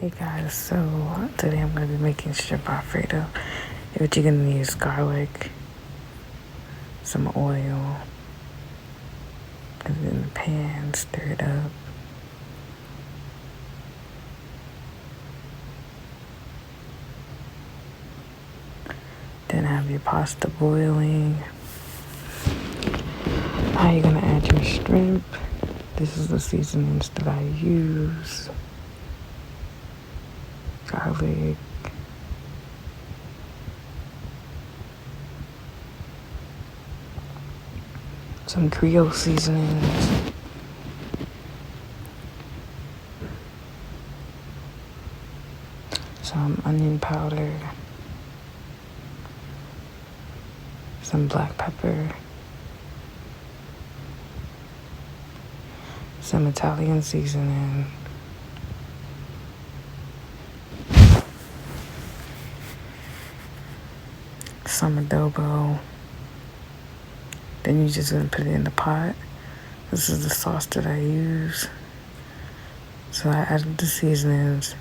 Hey guys, so today I'm going to be making shrimp Alfredo. What you're going to need is garlic, some oil, put it in the pan, stir it up. Then have your pasta boiling. Now you're going to add your shrimp. This is the seasonings that I use. Garlic. Some Creole seasonings. Some onion powder. Some black pepper. Some Italian seasoning. Some adobo. Then you're just gonna put it in the pot. This is the sauce that I use. So I added the seasonings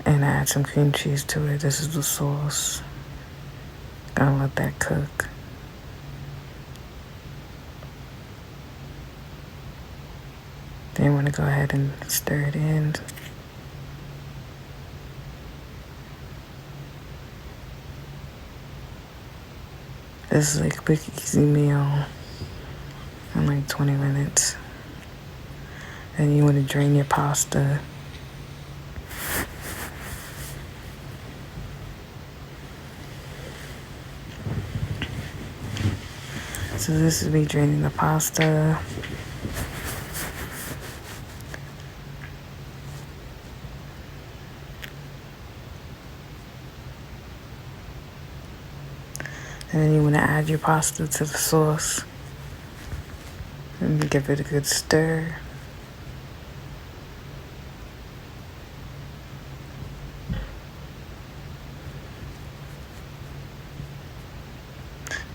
and I add some cream cheese to it. This is the sauce. Gonna let that cook. Then we're gonna go ahead and stir it in. This is like a quick, easy meal in like 20 minutes. Then you want to drain your pasta. So this is me draining the pasta. And then you want to add your pasta to the sauce and give it a good stir.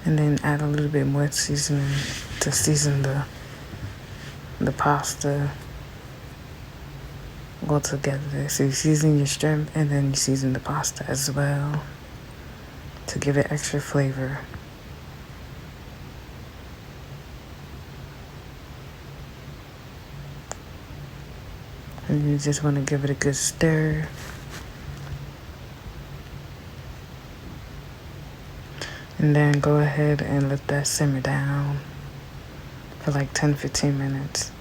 And then add a little bit more seasoning to season the pasta all together. So you season your shrimp and then you season the pasta as well to give it extra flavor. And you just want to give it a good stir. And then go ahead and let that simmer down for like 10-15 minutes.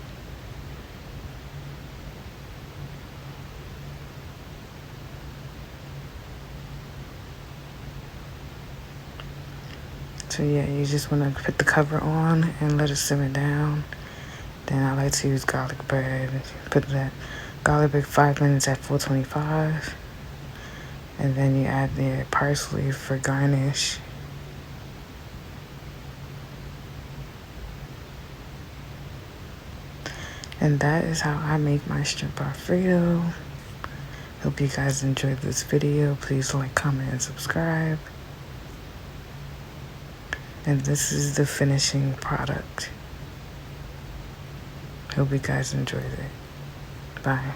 So yeah, you just want to put the cover on and let it simmer down. Then I like to use garlic bread. Put that garlic bread 5 minutes at 425. And then you add the parsley for garnish. And that is how I make my shrimp Alfredo. Hope you guys enjoyed this video. Please like, comment, and subscribe. And this is the finishing product. Hope you guys enjoyed it. Bye.